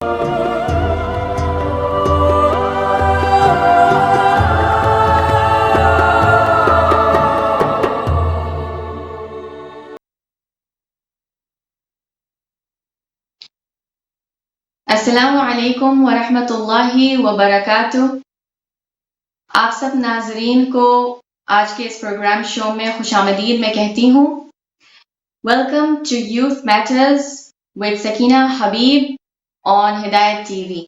अस्सलामु अलैकुम वरहमतुल्लाहि वबरकातुह। आप सब नाजरीन को आज के इस प्रोग्राम शो में खुशामदीद मैं कहती हूँ। Welcome to Youth Matters with Sakina Habib on Hidayat TV.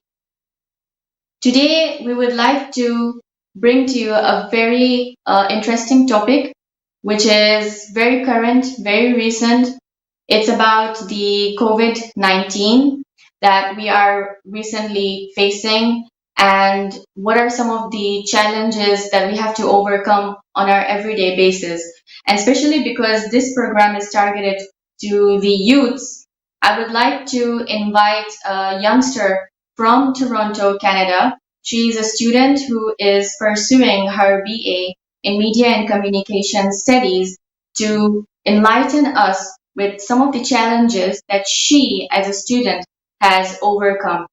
Today we would like to bring to you a very interesting topic, which is very current, very recent. It's about the COVID-19 that we are recently facing, and what are some of the challenges that we have to overcome on our everyday basis. And especially because this program is targeted to the youths, I would like to invite a youngster from Toronto, Canada. She is a student who is pursuing her BA in Media and Communication Studies to enlighten us with some of the challenges that she as a student has overcome.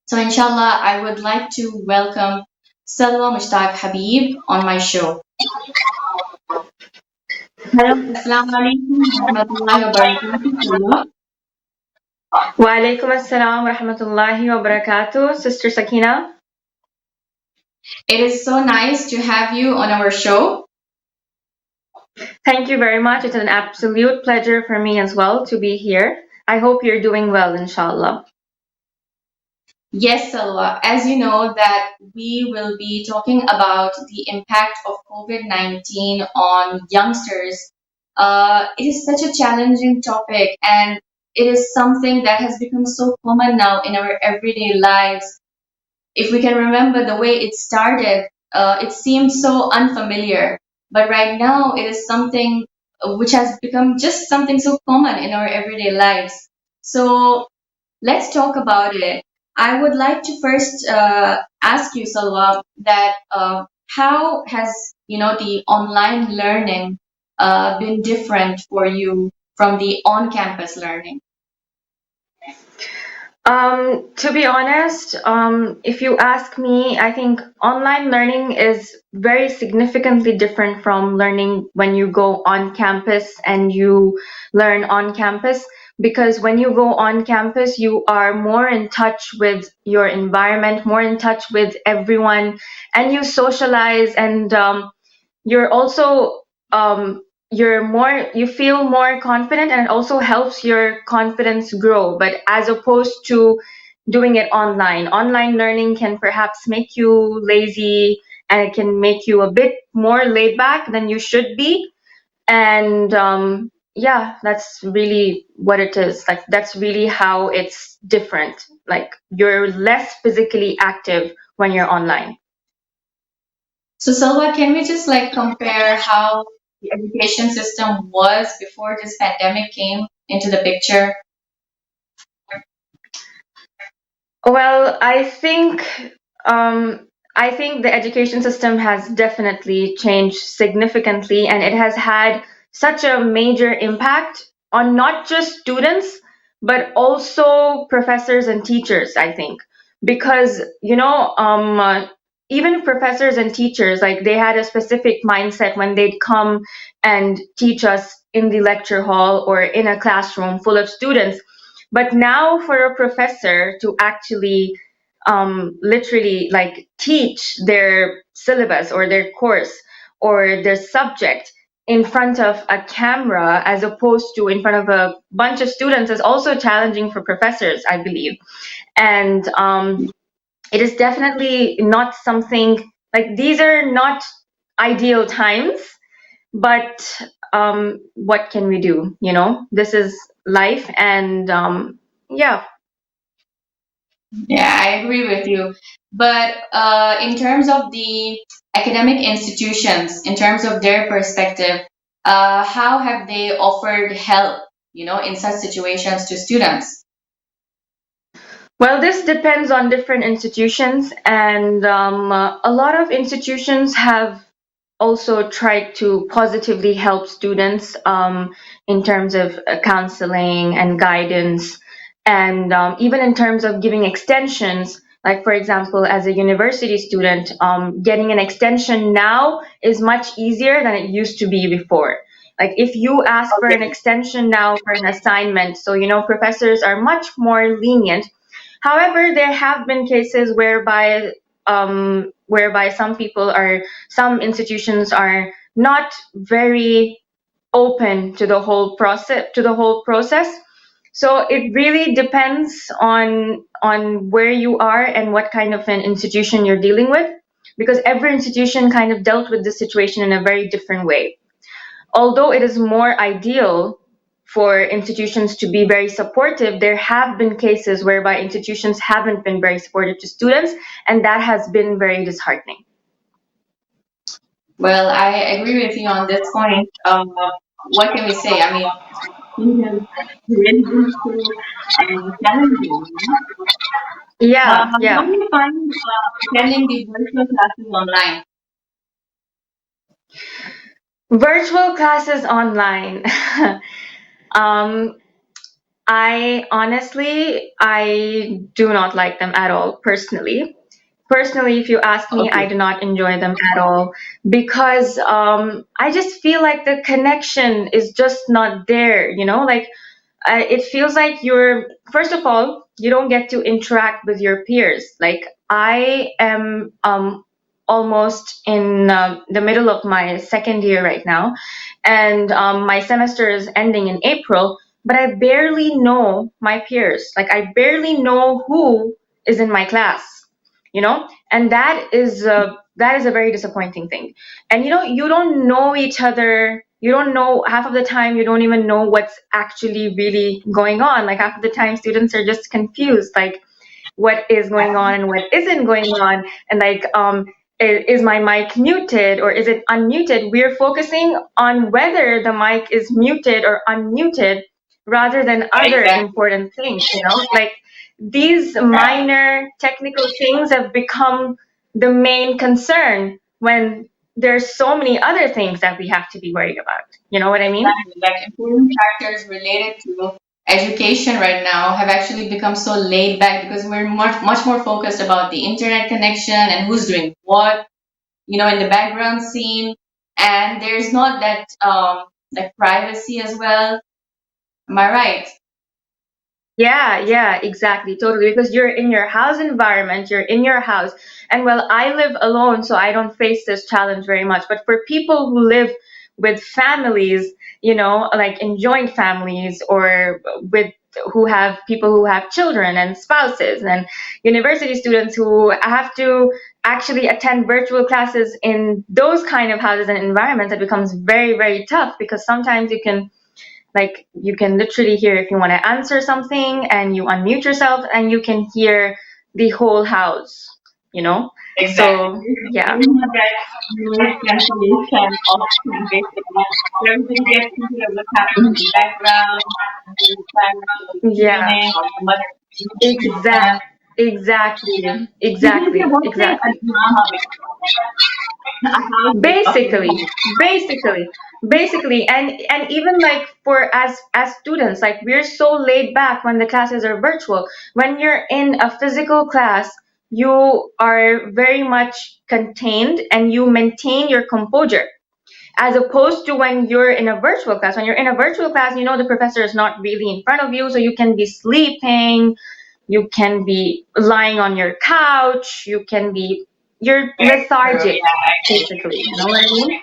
So inshallah, I would like to welcome Salwa Mushtaq Habib on my show. Hello, Assalamu alaikum wa rahmatullahi wa barakatuh, Salwa. Wa alaikum assalam wa rahmatullahi wa barakatuh, Sister Sakina. It is so nice to have you on our show. Thank you very much. It's an absolute pleasure for me as well to be here. I hope you're doing well, inshallah. Yes, Salwa. As you know that we will be talking about the impact of COVID-19 on youngsters. It is such a challenging topic, and it is something that has become so common now in our everyday lives. If we can remember the way it started, it seemed so unfamiliar. But right now, it is something which has become just something so common in our everyday lives. So let's talk about it. I would like to first ask you, Salwa, that how has the online learning been different for you from the on-campus learning? To be honest, if you ask me, I think online learning is very significantly different from learning when you go on campus and you learn on campus. Because when you go on campus, you are more in touch with your environment, more in touch with everyone, and you socialize, and you're also you feel more confident, and it also helps your confidence grow. But as opposed to doing it online learning can perhaps make you lazy, and it can make you a bit more laid back than you should be. And yeah, that's really what it is. Like, that's really how it's different. Like, you're less physically active when you're online. So, Salwa, can we just compare how the education system was before this pandemic came into the picture? Well, I think the education system has definitely changed significantly, and it has had such a major impact on not just students, but also professors and teachers, I think. Because, even professors and teachers, like, they had a specific mindset when they'd come and teach us in the lecture hall or in a classroom full of students. But now, for a professor to actually literally like teach their syllabus or their course or their subject in front of a camera as opposed to in front of a bunch of students is also challenging for professors, I believe. And it is definitely not something, like, these are not ideal times, but what can we do? This is life, and yeah. Yeah, I agree with you. But in terms of the academic institutions, in terms of their perspective, how have they offered help, in such situations to students? Well, this depends on different institutions, and a lot of institutions have also tried to positively help students in terms of counseling and guidance. And even in terms of giving extensions, like for example, as a university student, getting an extension now is much easier than it used to be before. Like if you ask for an extension now for an assignment, so professors are much more lenient. However, there have been cases whereby some institutions are not very open to the whole process. So it really depends on where you are and what kind of an institution you're dealing with, because every institution kind of dealt with this situation in a very different way. Although it is more ideal for institutions to be very supportive, there have been cases whereby institutions haven't been very supportive to students, and that has been very disheartening. Well, I agree with you on this point. What can we say? I mean, things have really been so challenging. Yeah, How do yeah. you find attending the virtual classes online? Virtual classes online. um, I do not like them at all personally. Personally, if you ask me, I Okay, do not enjoy them at all because I just feel like the connection is just not there, Like it feels like first of all, you don't get to interact with your peers. Like I am almost in the middle of my second year right now, and my semester is ending in April, but I barely know my peers. Like I barely know who is in my class, and that is a very disappointing thing. And you don't know each other. You don't know, half of the time you don't even know what's actually really going on. Like half of the time students are just confused, like what is going on and what isn't going on, and like is my mic muted or is it unmuted. We're focusing on whether the mic is muted or unmuted rather than other exactly. important things, like these minor technical things have become the main concern when there's so many other things that we have to be worried about. You know what I mean? Exactly. Like important factors related to education right now have actually become so laid back because we're much more focused about the internet connection and who's doing what, in the background scene, and there's not that like privacy as well. Am I right? Yeah, yeah, exactly, totally. Because you're in your house environment, you're in your house. And well, I live alone, so I don't face this challenge very much. But for people who live with families, like in joint families or with who have people who have children and spouses and university students who have to actually attend virtual classes in those kind of houses and environments, it becomes very, very tough because sometimes you can literally hear if you want to answer something and you unmute yourself and you can hear the whole house, you know? Exactly. So, yeah. There's not that noise cancellation option basically. Everybody gets to hear what's happening in the background, and the parents are Yeah. screaming or the mother screaming at Exact them. exactly. It's like you're Exactly. watching a Exactly. drama, a house is talking. Basically, basically, basically, and even like for as students, like we're so laid back when the classes are virtual. When you're in a physical class, you are very much contained and you maintain your composure, as opposed to when you're in a virtual class. When you're in a virtual class, the professor is not really in front of you, so you can be sleeping, you can be lying on your couch, you're Very true. lethargic, Yeah, I agree. basically. You know what I mean?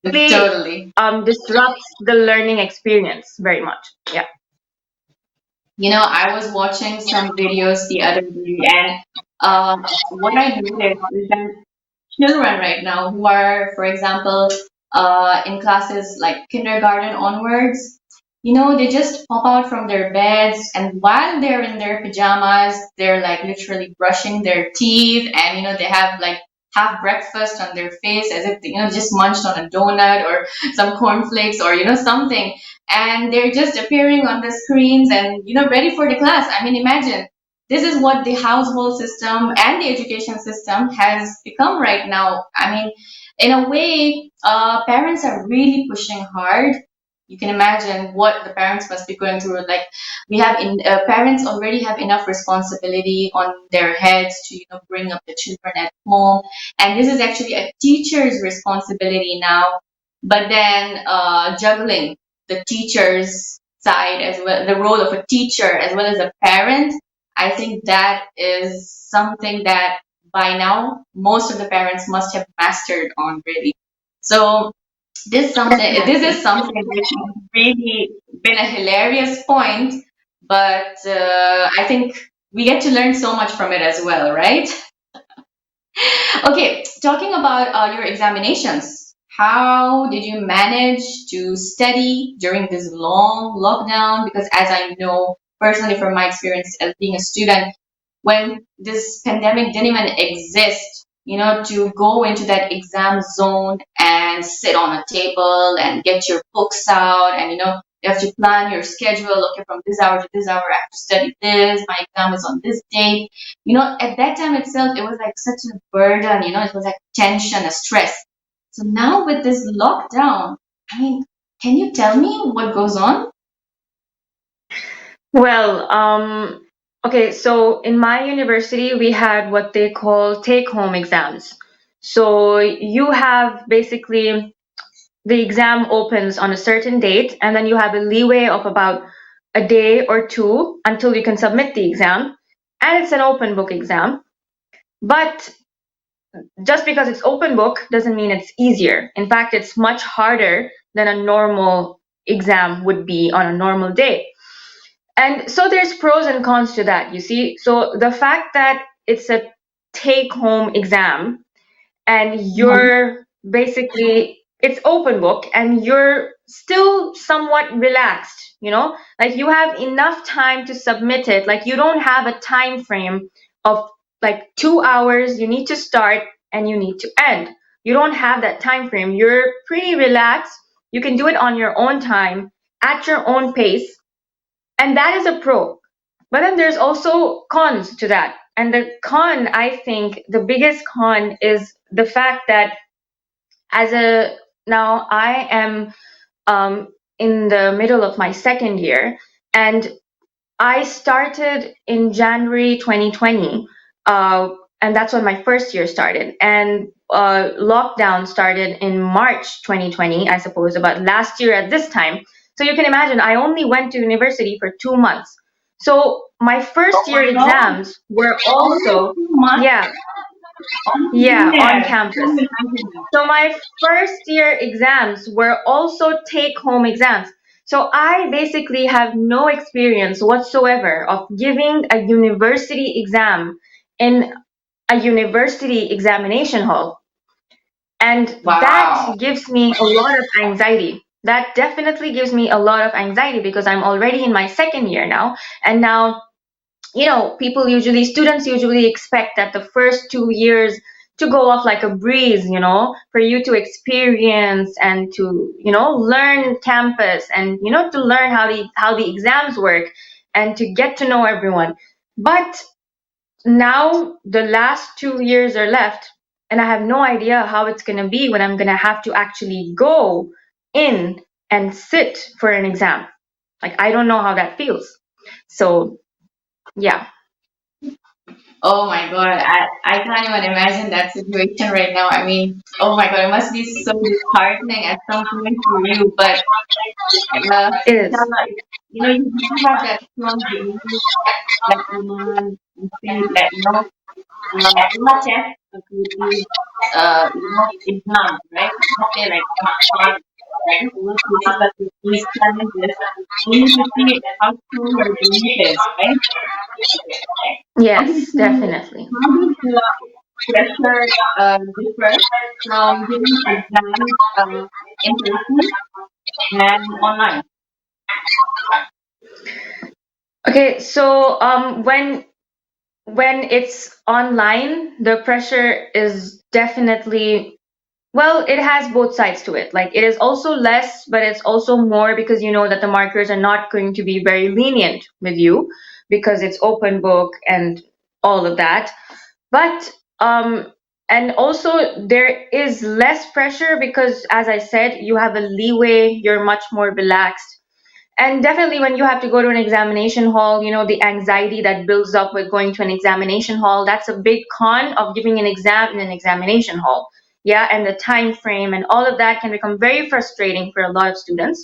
Really Totally. disrupts the learning experience very much. Yeah. I was watching some videos the other day, and what I noticed is that children right now who are, for example, in classes like kindergarten onwards, they just pop out from their beds, and while they're in their pajamas, they're like literally brushing their teeth, and they have like half breakfast on their face as if they, just munched on a donut or some cornflakes or something, and they're just appearing on the screens and ready for the class. I mean, imagine this is what the household system and the education system has become right now. I mean, in a way, parents are really pushing hard You can imagine what the parents must be going through. Like parents already have enough responsibility on their heads to bring up the children at home, and this is actually a teacher's responsibility now. But then juggling the teacher's side as well, the role of a teacher as well as a parent, I think that is something that by now most of the parents must have mastered on really. So this Definitely. is something which has really been a hilarious point, but I think we get to learn so much from it as well, right? Okay, talking about your examinations, how did you manage to study during this long lockdown? Because as I know personally from my experience as being a student, when this pandemic didn't even exist, to go into that exam zone and sit on a table and get your books out and, you have to plan your schedule. Okay, from this hour to this hour, I have to study this. My exam is on this date. At that time itself, it was like such a burden, it was like tension, a stress. So now with this lockdown, I mean, can you tell me what goes on? Well, okay, so in my university, we had what they call take-home exams. So you have basically the exam opens on a certain date, and then you have a leeway of about a day or two until you can submit the exam. And it's an open book exam. But just because it's open book doesn't mean it's easier. In fact, it's much harder than a normal exam would be on a normal day. And so there's pros and cons to that, you see. So the fact that it's a take home exam and Mhm. you're basically it's open book and you're still somewhat relaxed, like you have enough time to submit it. Like you don't have a time frame of like 2 hours you need to start and you need to end. You don't have that time frame. You're pretty relaxed. You can do it on your own time at your own pace, and that is a pro. But then there's also cons to that. And the con, I think the biggest con is the fact that as a now I am in the middle of my second year, and I started in January 2020, and that's when my first year started. And lockdown started in March 2020, I suppose, about last year at this time. So you can imagine, I only went to university for 2 months. So my Oh first year my God, exams were only also, 2 months. yeah, Oh my yeah, on goodness. Can campus. you imagine that? So my first year exams were also take home exams. So I basically have no experience whatsoever of giving a university exam in a university examination hall. And that Wow. gives me a lot of anxiety. That definitely gives me a lot of anxiety because I'm already in my second year now. And now, students usually expect that the first 2 years to go off like a breeze, for you to experience and to, learn campus and, to learn how the exams work and to get to know everyone. But now the last 2 years are left, and I have no idea how it's going to be when I'm going to have to actually go in and sit for an exam. Like, I don't know how that feels. So, yeah. Oh my God. I can't even imagine that situation right now. I mean, oh my God, it must be so disheartening at some point for you. But It is. inshallah, you do have that strong belief that Iman and faith that, Allah tests us with these, exams, right? Let's say like hard, right? Allah teaches us with these challenges. We need to see how strong your belief is, right? Okay, Yes, so definitely. how does the pressure differ from giving exams in person and online? Okay, so when it's online, the pressure is definitely, well, it has both sides to it. Like it is also less, but it's also more because you know that the markers are not going to be very lenient with you because it's open book and all of that. But And also there is less pressure because, as I said, you have a leeway, you're much more relaxed. And definitely when you have to go to an examination hall, the anxiety that builds up with going to an examination hall, that's a big con of giving an exam in an examination hall. Yeah, and the time frame and all of that can become very frustrating for a lot of students.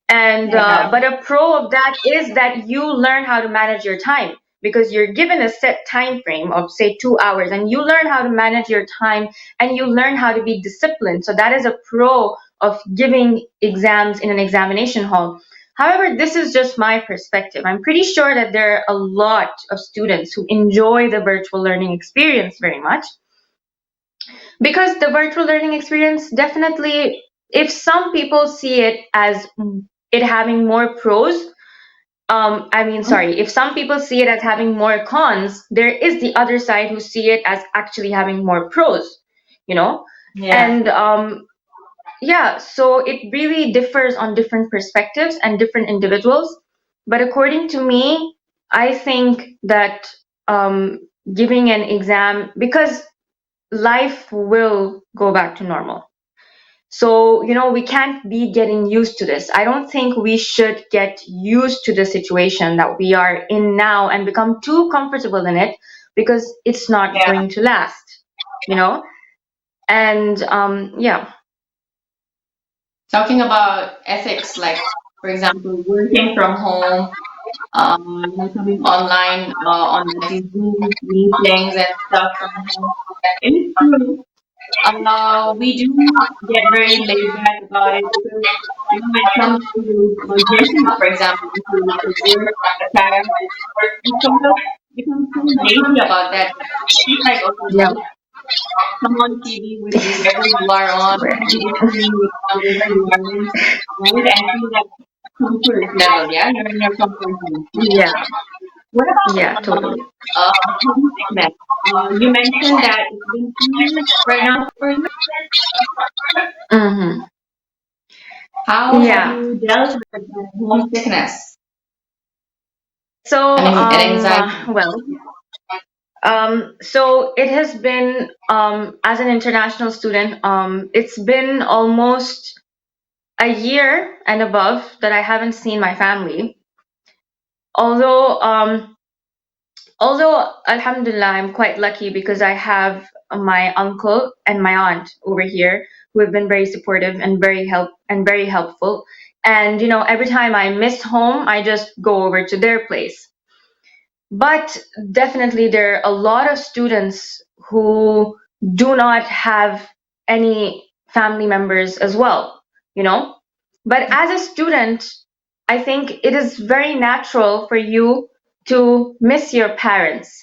And Yeah. but a pro of that is that you learn how to manage your time, because you're given a set time frame of say 2 hours, and you learn how to manage your time, and you learn how to be disciplined. So that is a pro of giving exams in an examination hall. However, this is just my perspective. I'm pretty sure that there are a lot of students who enjoy the virtual learning experience very much, because the virtual learning experience definitely, if some people see it as it having more pros, I mean, sorry, if some people see it as having more cons, there is the other side who see it as actually having more pros, you know? Yeah. And yeah, so it really differs on different perspectives and different individuals. But according to me, I think that um, giving an exam, because life will go back to normal. So, we can't be getting used to this. I don't think we should get used to the situation that we are in now and become too comfortable in it, because it's not Yeah. going to last, you know? And yeah. Talking about ethics, like for example, working from home, coming online on like these Zoom meetings and stuff from home. It is true. We do get very laid back about it because when it comes to dressing up, for example, to work attire, we sort of become so lazy about that. It's like, okay, Yeah. well, come on TV with whatever you are on, be the screen with whatever you are in, right? And feel that comfort level, yeah? You're in your comfort zone. Yeah. What Yeah, about totally. homesickness? You mentioned that it's been 2 years right now for you. Mm-hmm. How have Yeah. you dealt with homesickness? So, I mean, and anxiety. well, so it has been, as an international student, it's been almost a year and above that I haven't seen my family. Although, Alhamdulillah, I'm quite lucky because I have my uncle and my aunt over here who have been very supportive and very helpful. And every time I miss home, I just go over to their place. But definitely, there are a lot of students who do not have any family members as well, you know. But as a student, I think it is very natural for you to miss your parents.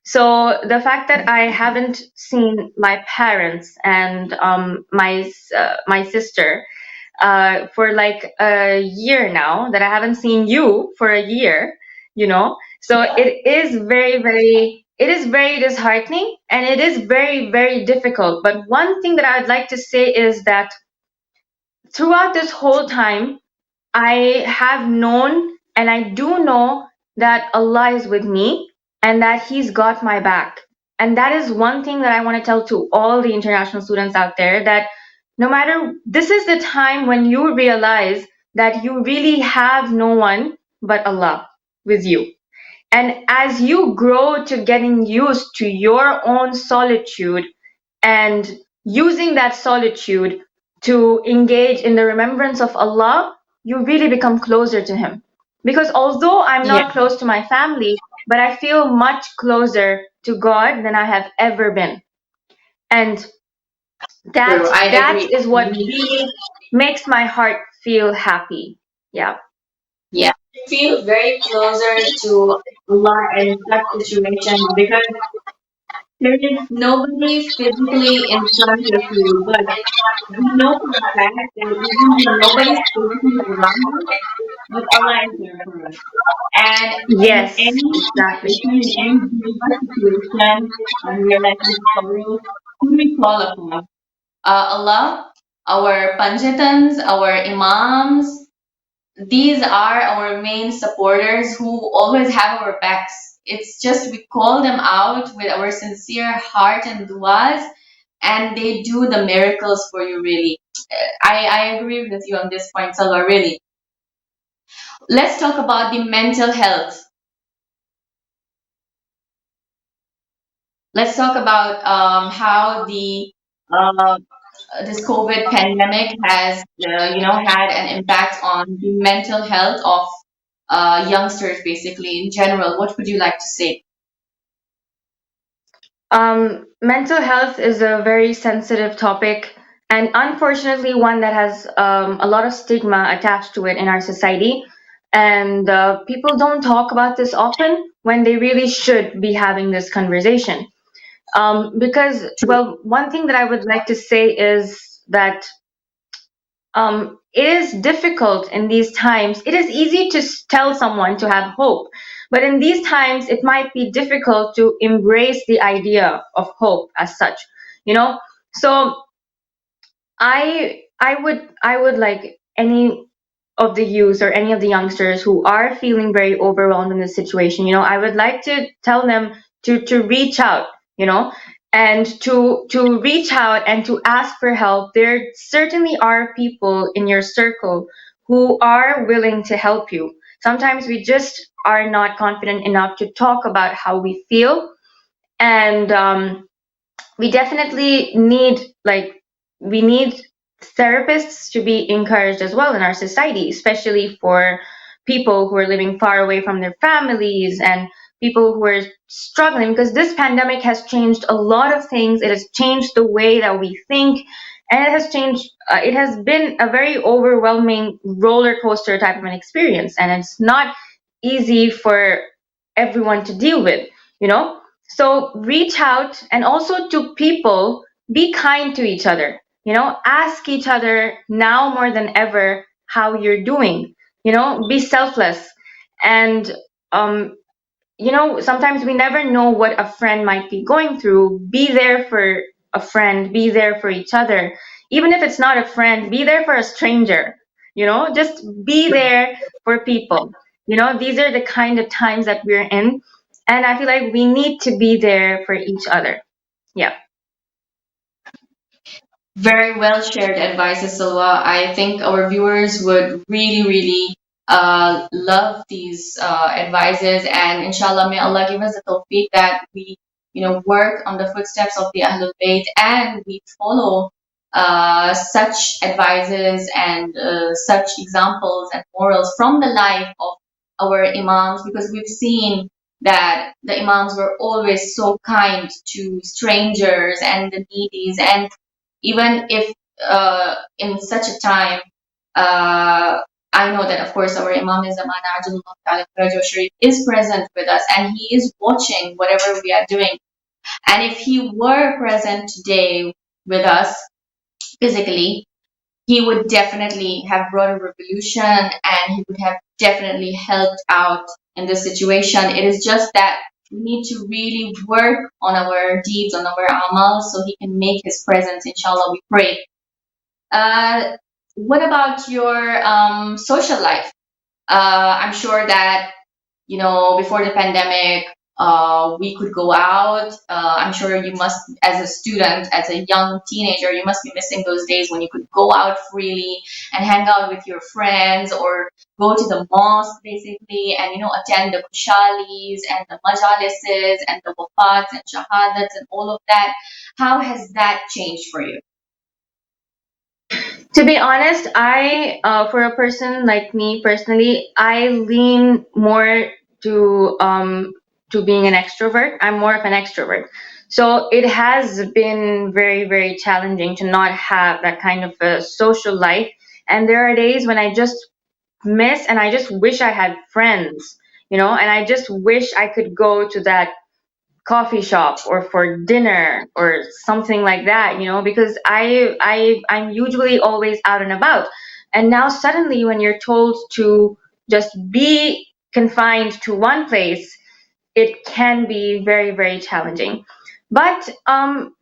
So the fact that I haven't seen my parents and my sister for like a year now, that I haven't seen you for a year, you know. So it is very disheartening, and it is very, very difficult. But one thing that I'd like to say is that throughout this whole time, I have known and I do know that Allah is with me and that He's got my back. And that is one thing that I want to tell to all the international students out there, that no matter, this is the time when you realize that you really have no one but Allah with you. And as you grow to getting used to your own solitude and using that solitude to engage in the remembrance of Allah, you really become closer to Him. Because although I'm Yeah, not close to my family, but I feel much closer to God than I have ever been. And true. that I that agree. is what really makes my heart feel happy. Yeah. Yeah, you feel very closer to Allah in such situation because there is nobody physically in front of you, but we know for a fact that even when nobody's physically around us, but Allah is there for us. And in Yes, any exactly. situation, in any diva situation, when we are like in sorrow, who do we call upon? Allah, our panjatans, our imams, these are our main supporters who always have our backs It's just we call them out with our sincere heart and duas, and they do the miracles for you, really. I agree with you on this point, Salwa, really. Let's talk about the mental health. Let's talk about how the this COVID pandemic has, had an impact on the mental health of youngsters, basically in general. What would you like to say? Mental health is a very sensitive topic, and unfortunately, one that has a lot of stigma attached to it in our society. And people don't talk about this often when they really should be having this conversation. Because, well, one thing that I would like to say is that it is difficult in these times. It is easy to tell someone to have hope, but in these times, it might be difficult to embrace the idea of hope as such. You know, so I would like any of the youth or any of the youngsters who are feeling very overwhelmed in this situation, I would like to tell them to reach out, and to reach out and to ask for help. There certainly are people in your circle who are willing to help you. Sometimes we just are not confident enough to talk about how we feel, and we definitely need, like, we need therapists to be encouraged as well in our society, especially for people who are living far away from their families and people who are struggling, because this pandemic has changed a lot of things. It has changed the way that we think, and it has been a very overwhelming roller coaster type of an experience, and it's not easy for everyone to deal with, you know so reach out, and also to people, be kind to each other. Ask each other now more than ever how you're doing. Be selfless. And sometimes we never know what a friend might be going through. Be there for a friend, be there for each other. Even if it's not a friend, be there for a stranger. Just be there for people. These are the kind of times that we're in. And I feel like we need to be there for each other. Yeah. Very well shared advices, Silva. I think our viewers would really, really love these advices, and inshallah, may Allah give us the tawfiq that we, work on the footsteps of the Ahlul Bayt, and we follow such advices and such examples and morals from the life of our imams, because we've seen that the imams were always so kind to strangers and the needies, and even if in such a time, uh, I know that of course our Imam Zaman Ajulullah Ta'ala Farajahu Sharif is present with us, and he is watching whatever we are doing. And if he were present today with us physically, he would definitely have brought a revolution, and he would have definitely helped out in this situation. It is just that we need to really work on our deeds, on our amal, so he can make his presence, inshallah, we pray. Uh, what about your social life? I'm sure that, before the pandemic, we could go out. I'm sure you must, as a student, as a young teenager, you must be missing those days when you could go out freely and hang out with your friends, or go to the mosque, basically, and, attend the kushalis and the majalises and the wafats and shahadats and all of that. How has that changed for you? To be honest, for a person like me personally, I lean more to being an extrovert. I'm more of an extrovert. So it has been very, very challenging to not have that kind of a social life. And there are days when I just miss and I just wish I had friends, and I just wish I could go to that coffee shop or for dinner or something like that, because I'm usually always out and about. And now suddenly when you're told to just be confined to one place, it can be very, very challenging. But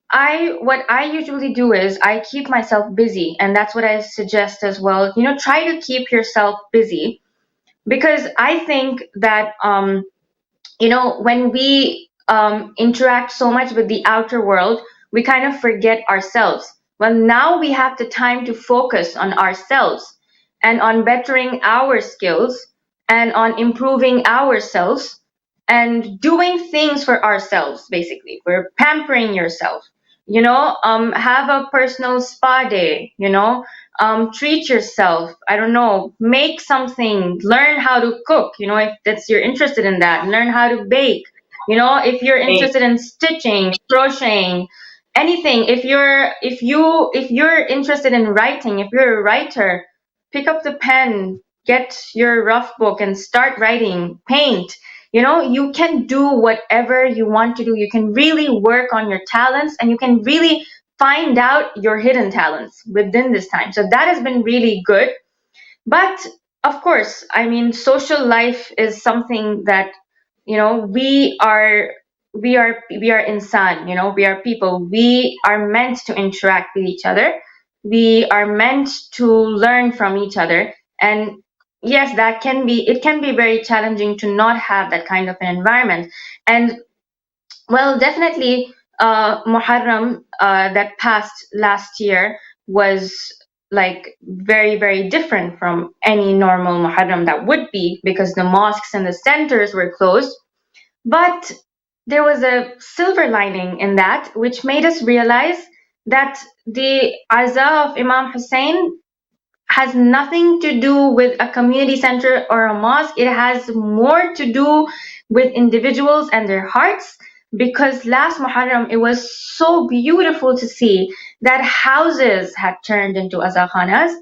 I what I usually do is I keep myself busy, and that's what I suggest as well. Try to keep yourself busy, because I think that when we interact so much with the outer world, we kind of forget ourselves. Well, now we have the time to focus on ourselves and on bettering our skills and on improving ourselves and doing things for ourselves. Basically, we're pampering yourself. Have a personal spa day. Treat yourself. I don't know, make something, learn how to cook, if that's you're interested in that, learn how to bake. If you're interested in stitching, crocheting, anything, if you're interested in writing, if you're a writer, pick up the pen, get your rough book and start writing, paint. You can do whatever you want to do. You can really work on your talents, and you can really find out your hidden talents within this time. So that has been really good. But of course, I mean, social life is something that, we are insan, we are people. We are meant to interact with each other. We are meant to learn from each other. And yes, it can be very challenging to not have that kind of an environment. And well, definitely, Muharram that passed last year was like very, very different from any normal Muharram that would be, because the mosques and the centers were closed. But there was a silver lining in that, which made us realize that the Aza of Imam Hussein has nothing to do with a community center or a mosque. It has more to do with individuals and their hearts. Because last Muharram, it was so beautiful to see that houses had turned into azakhanas,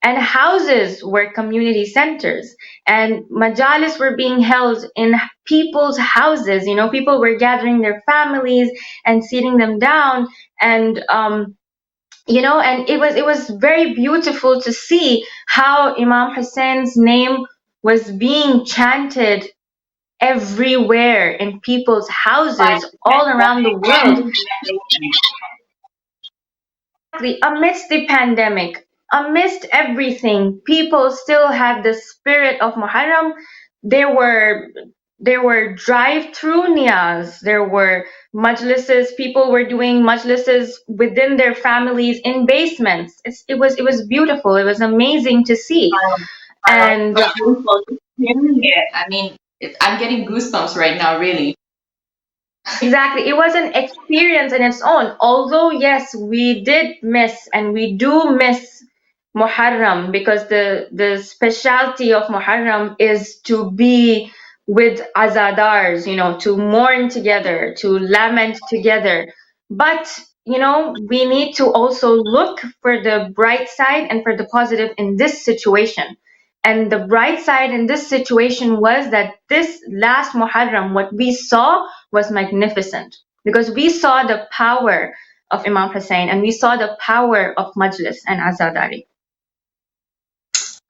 and houses were community centers, and majalis were being held in people's houses. People were gathering their families and sitting them down, and and it was very beautiful to see how Imam Hussein's name was being chanted everywhere in people's houses all around the world. Exactly. Amidst the pandemic, amidst everything, people still had the spirit of Muharram. There were drive-through niyaz. There were majlises. People were doing majlises within their families in basements. It was beautiful. It was amazing to see. And Hearing it, I mean, I'm getting goosebumps right now, really. exactly. It was an experience in its own. Although, yes, we did miss and we do miss Muharram, because the specialty of Muharram is to be with azadars, to mourn together, to lament together. But, we need to also look for the bright side and for the positive in this situation. And the bright side in this situation was that this last Muharram, what we saw was magnificent, because we saw the power of Imam Hussein, and we saw the power of Majlis and Azadari.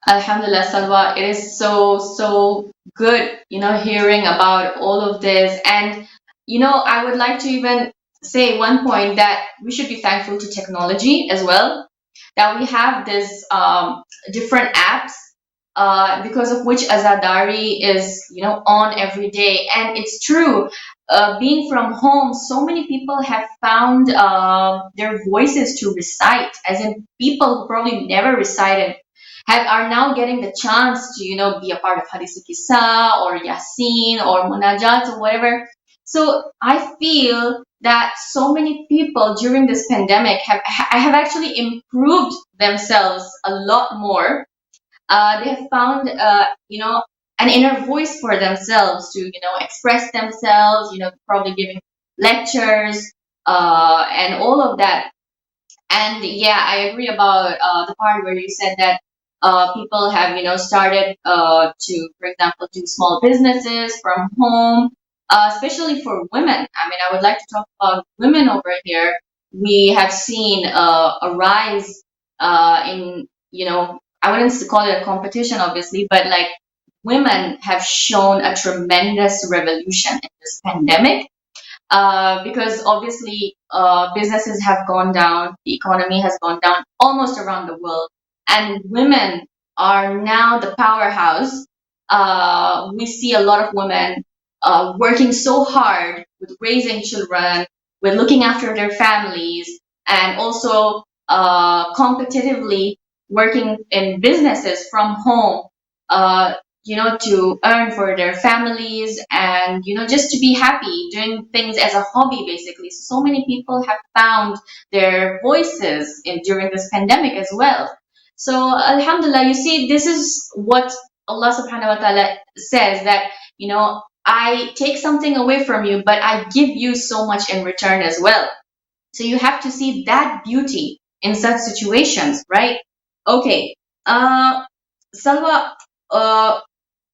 Alhamdulillah, Salwa, it is so, so good, hearing about all of this. And, I would like to even say one point, that we should be thankful to technology as well, that we have this different apps, because of which Azadari is, on every day. And it's true, being from home, so many people have found their voices to recite, as in people who probably never recited are now getting the chance to, be a part of Hadith Kisa or Yasin or Munajat or whatever. So I feel that so many people during this pandemic have actually improved themselves a lot more. They have found, an inner voice for themselves to, express themselves, probably giving lectures, and all of that. And yeah, I agree about the part where you said that people have, started to, for example, do small businesses from home, especially for women. I mean, I would like to talk about women over here. We have seen a rise in, I wouldn't call it a competition, obviously, but like women have shown a tremendous revolution in this pandemic, because obviously businesses have gone down, the economy has gone down almost around the world, and women are now the powerhouse. We see a lot of women working so hard with raising children, with looking after their families, and also competitively working in businesses from home, uh, to earn for their families and, just to be happy, doing things as a hobby, basically. So many people have found their voices during this pandemic as well. So, Alhamdulillah, you see, this is what Allah subhanahu wa ta'ala says, that, I take something away from you, but I give you so much in return as well. So you have to see that beauty in such situations, right? Okay. Salwa,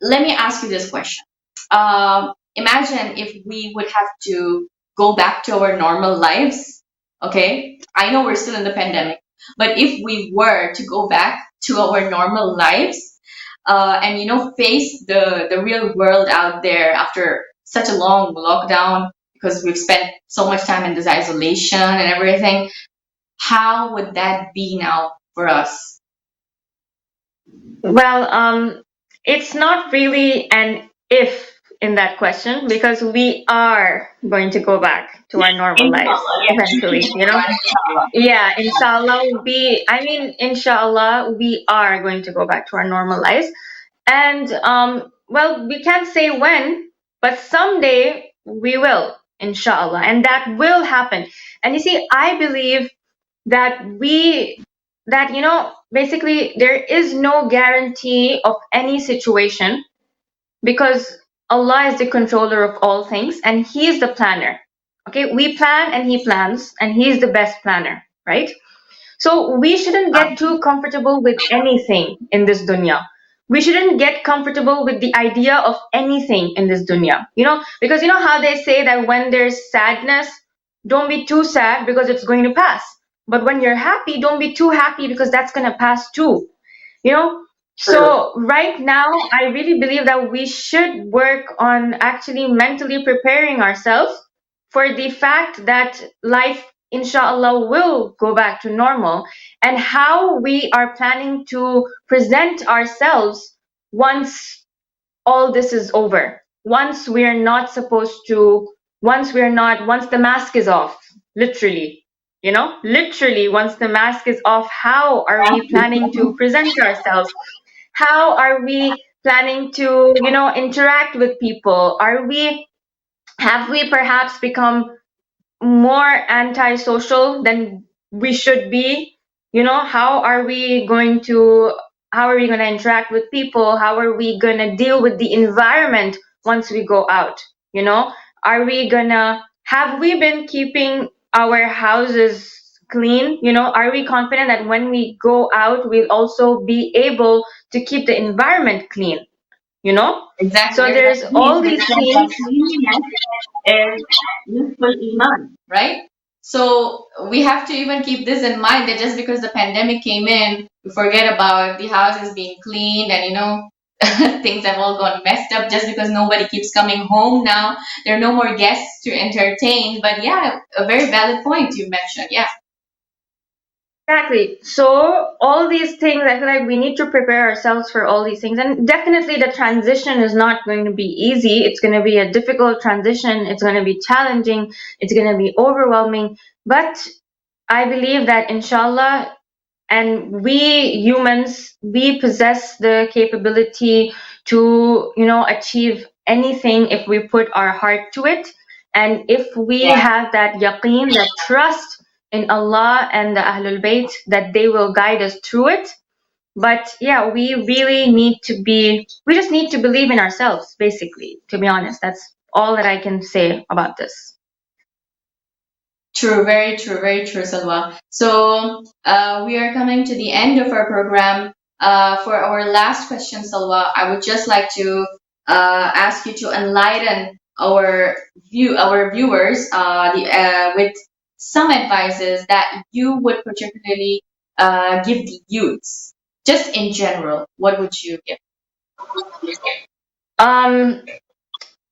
let me ask you this question. Imagine if we would have to go back to our normal lives. Okay, I know we're still in the pandemic, but if we were to go back to our normal lives, and face the real world out there after such a long lockdown, because we've spent so much time in this isolation and everything, how would that be now for us? Well, it's not really an if in that question because we are going to go back to our normal lives Inshallah, eventually, you know? inshallah. Yeah, inshallah, inshallah, we are going to go back to our normal lives. And, well, we can't say when, but someday we will, inshallah, and that will happen. And you see, I believe that basically there is no guarantee of any situation because Allah is the controller of all things and He is the planner. Okay, we plan and He plans and He is the best planner, right? So we shouldn't get too comfortable with anything in this dunya. We shouldn't get comfortable with the idea of anything in this dunya. Because you know how they say that when there's sadness, don't be too sad because it's going to pass. But when you're happy, don't be too happy because that's going to pass too. You know? True. So right now, I really believe that we should work on actually mentally preparing ourselves for the fact that life, inshallah, will go back to normal and how we are planning to present ourselves once all this is over. Once the mask is off, literally, literally, once the mask is off, how are we planning to present ourselves? How are we planning to, interact with people? Have we perhaps become more antisocial than we should be? How are we going to interact with people? How are we going to deal with the environment once we go out? Are we gonna have we been keeping our houses clean? Are we confident that when we go out we'll also be able to keep the environment clean? Exactly. So There's a there's saying all that these says that things. cleanliness is useful iman, right? So we have to even keep this in mind, that just because the pandemic came in, we forget about the houses being cleaned, and things have all gone messed up just because nobody keeps coming home now. There are no more guests to entertain. But yeah, a very valid point you mentioned. Yeah. Exactly. So all these things, I feel like we need to prepare ourselves for all these things. And definitely the transition is not going to be easy. It's going to be a difficult transition. It's going to be challenging. It's going to be overwhelming. But I believe that inshallah, and we humans, we possess the capability to, achieve anything if we put our heart to it. And if we Yeah. have that yaqeen, that trust in Allah and the Ahlul Bayt, that they will guide us through it. But yeah, we just need to believe in ourselves, basically, to be honest. That's all that I can say about this. True, very true, Salwa. So we are coming to the end of our program. For our last question, Salwa, I would just like to ask you to enlighten our viewers, with some advices that you would particularly give the youths, just in general. What would you give? Um,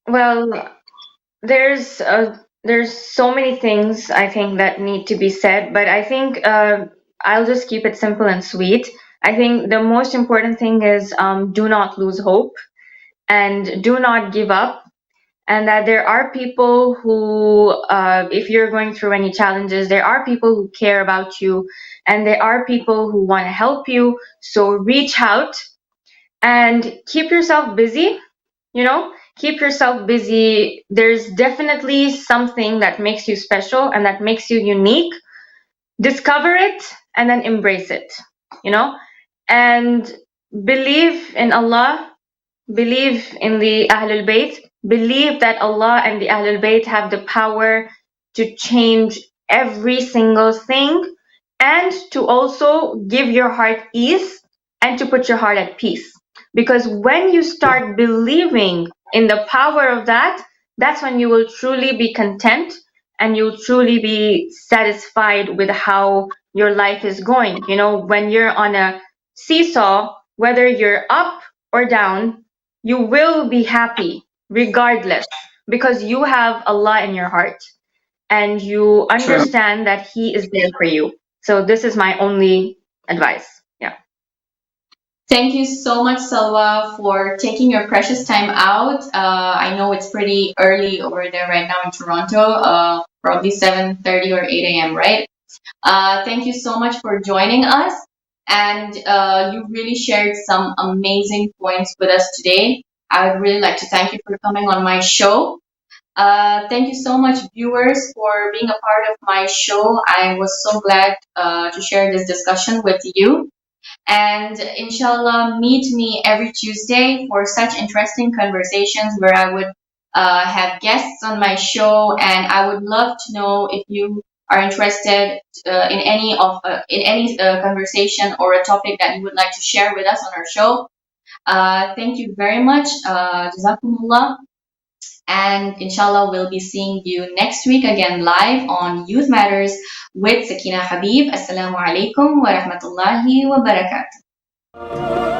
well, there's so many things I think that need to be said, but I think I'll just keep it simple and sweet. I think the most important thing is do not lose hope and do not give up. and that there are people who, if you're going through any challenges, there are people who care about you, and there are people who want to help you. So reach out and keep yourself busy, keep yourself busy. There's definitely something that makes you special and that makes you unique. Discover it and then embrace it, you know, and believe in Allah, believe in the Ahlul Bayt, believe that Allah and the Ahlul Bayt have the power to change every single thing, and to also give your heart ease and to put your heart at peace. Because when you start believing in the power of that, that's when you will truly be content and you'll truly be satisfied with how your life is going. When you're on a seesaw, whether you're up or down, you will be happy regardless, because you have Allah in your heart and you True. understand that He is there for you. So this is my only advice. Yeah. Thank you so much, Salwa, for taking your precious time out. I know it's pretty early over there right now in Toronto, probably 7:30 or 8 a.m., right? Thank you so much for joining us. And you really shared some amazing points with us today. I would really like to thank you for coming on my show. Thank you so much, viewers, for being a part of my show. I was so glad to share this discussion with you. And inshallah, meet me every Tuesday for such interesting conversations where I would have guests on my show. And I would love to know if you are interested in any conversation or a topic that you would like to share with us on our show. Thank you very much. Jazakumullah. And inshallah, we'll be seeing you next week again live on Youth Matters with Sakina Habib. Assalamu alaikum wa rahmatullahi wa barakatuh.